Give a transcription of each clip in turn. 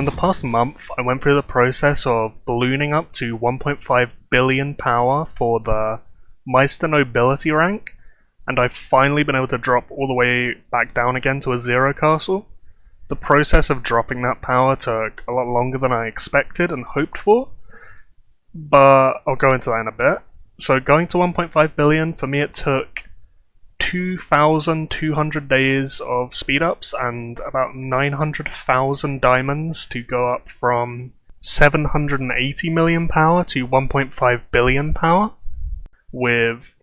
in the past month, I went through the process of ballooning up to 1.5 billion power for the Maester Nobility rank, and I've finally been able to drop all the way back down again to a 0 castle. The process of dropping that power took a lot longer than I expected and hoped for, but I'll go into that in a bit. So going to 1.5 billion, for me it took 2,200 days of speed ups and about 900,000 diamonds to go up from 780 million power to 1.5 billion power, with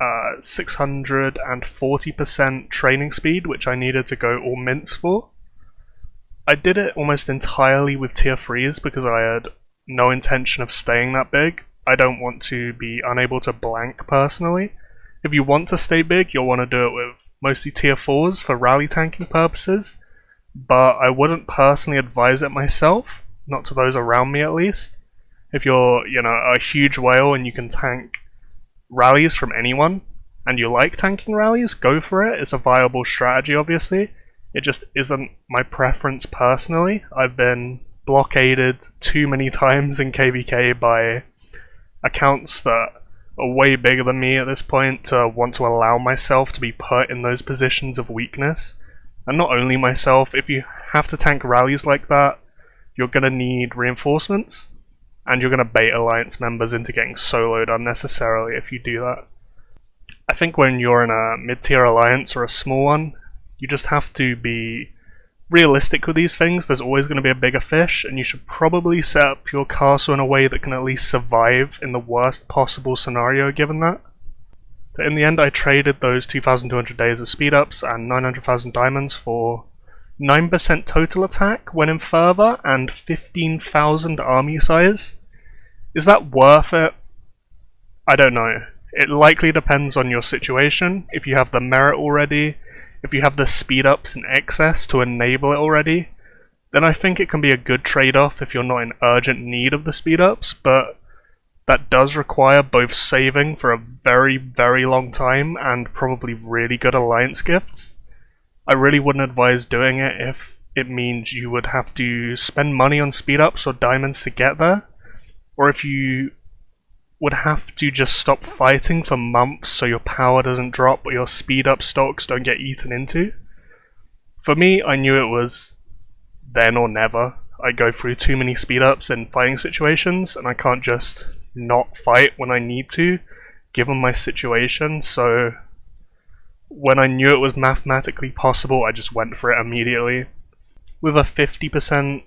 640% training speed, which I needed to go all mints for. I did it almost entirely with tier 3s because I had no intention of staying that big. I don't want to be unable to blank personally. If you want to stay big, you'll want to do it with mostly tier 4s for rally tanking purposes, but I wouldn't personally advise it myself, not to those around me at least. If you're, a huge whale and you can tank rallies from anyone, and you like tanking rallies, go for it. It's a viable strategy, obviously. It just isn't my preference personally. I've been blockaded too many times in KVK by accounts that are way bigger than me at this point to want to allow myself to be put in those positions of weakness. And not only myself, if you have to tank rallies like that, you're going to need reinforcements, and you're going to bait alliance members into getting soloed unnecessarily if you do that. I think when you're in a mid-tier alliance or a small one, you just have to be realistic with these things. There's always going to be a bigger fish, and you should probably set up your castle in a way that can at least survive in the worst possible scenario given that. So in the end, I traded those 2,200 days of speed ups and 900,000 diamonds for 9% total attack when in fervor and 15,000 army size. Is that worth it? I don't know. It likely depends on your situation. If you have the merit already, if you have the speed ups in excess to enable it already, then I think it can be a good trade-off if you're not in urgent need of the speed ups, but that does require both saving for a very, very long time and probably really good alliance gifts. I really wouldn't advise doing it if it means you would have to spend money on speed ups or diamonds to get there, or if you would have to just stop fighting for months so your power doesn't drop or your speed up stocks don't get eaten into. For me, I knew it was then or never. I go through too many speed ups in fighting situations, and I can't just not fight when I need to, given my situation, so when I knew it was mathematically possible, I just went for it immediately. With a 50%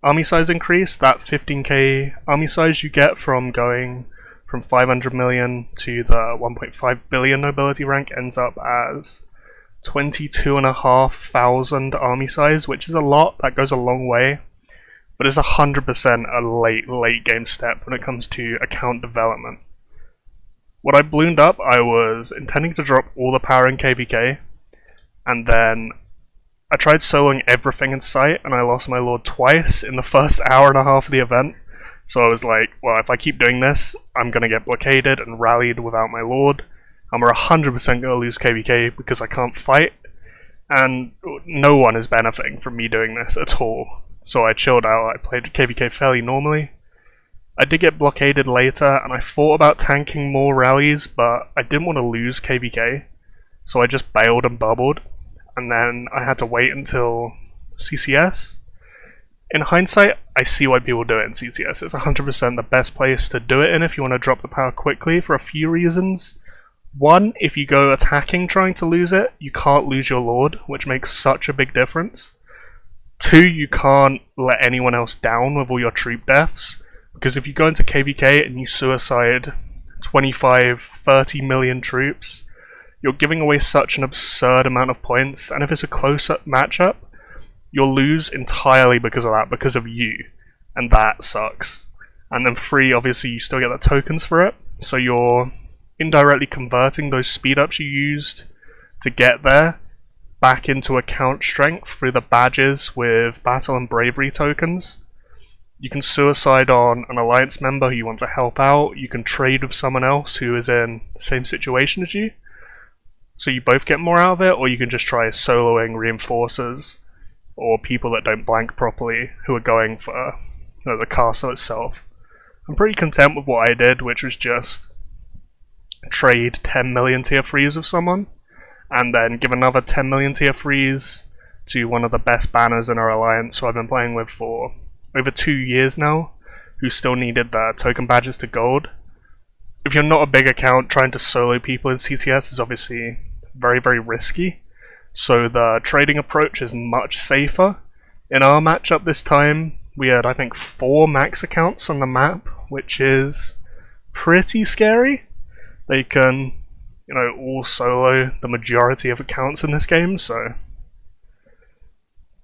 army size increase, that 15k army size you get from going from 500 million to the 1.5 billion nobility rank ends up as 22,500 army size, which is a lot. That goes a long way, but it's 100% a late game step when it comes to account development. When I ballooned up, I was intending to drop all the power in KVK, and then I tried soloing everything in sight, and I lost my lord twice in the first hour and a half of the event. So I was like, well, if I keep doing this, I'm going to get blockaded and rallied without my lord, and we're 100% going to lose KVK because I can't fight, and no one is benefiting from me doing this at all. So I chilled out. I played KVK fairly normally. I did get blockaded later, and I thought about tanking more rallies, but I didn't want to lose KVK, so I just bailed and bubbled, and then I had to wait until CCS. In hindsight, I see why people do it in CCS. It's 100% the best place to do it in if you want to drop the power quickly for a few reasons. One, if you go attacking trying to lose it, you can't lose your lord, which makes such a big difference. Two, you can't let anyone else down with all your troop deaths, because if you go into KVK and you suicide 25-30 million troops, you're giving away such an absurd amount of points, and if it's a close-up matchup, you'll lose entirely because of that, because of you, and that sucks. And then 3, obviously you still get the tokens for it, so you're indirectly converting those speed ups you used to get there back into account strength through the badges with battle and bravery tokens. You can suicide on an alliance member who you want to help out, you can trade with someone else who is in the same situation as you, so you both get more out of it, or you can just try soloing reinforcers or people that don't blank properly who are going for the castle itself. I'm pretty content with what I did, which was just trade 10 million tier 3s with someone, and then give another 10 million tier 3s to one of the best banners in our alliance who I've been playing with for over 2 years now, who still needed their token badges to gold. If you're not a big account, trying to solo people in CTS is obviously very, very risky, so the trading approach is much safer. In our matchup this time, we had, I think, 4 max accounts on the map, which is pretty scary. They can, all solo the majority of accounts in this game, so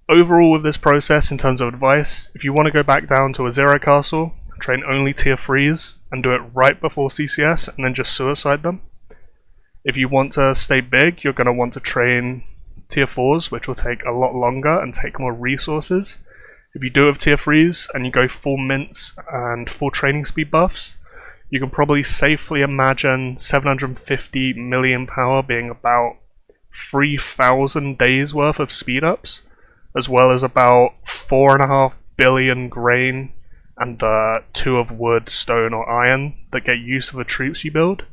overall with this process, in terms of advice, if you want to go back down to a 0 castle, train only tier 3s and do it right before CCS and then just suicide them. If you want to stay big, you're going to want to train tier 4s, which will take a lot longer and take more resources. If you do have tier 3s and you go full mints and full training speed buffs, you can probably safely imagine 750 million power being about 3,000 days worth of speed ups, as well as about 4.5 billion grain and 2 of wood, stone or iron that get use of the troops you build.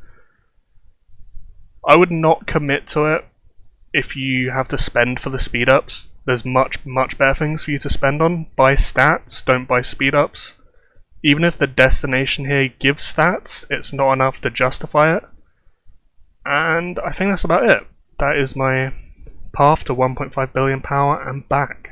I would not commit to it if you have to spend for the speed ups. There's much better things for you to spend on. Buy stats, don't buy speed ups. Even if the destination here gives stats, it's not enough to justify it. And I think that's about it. That is my path to 1.5 billion power and back.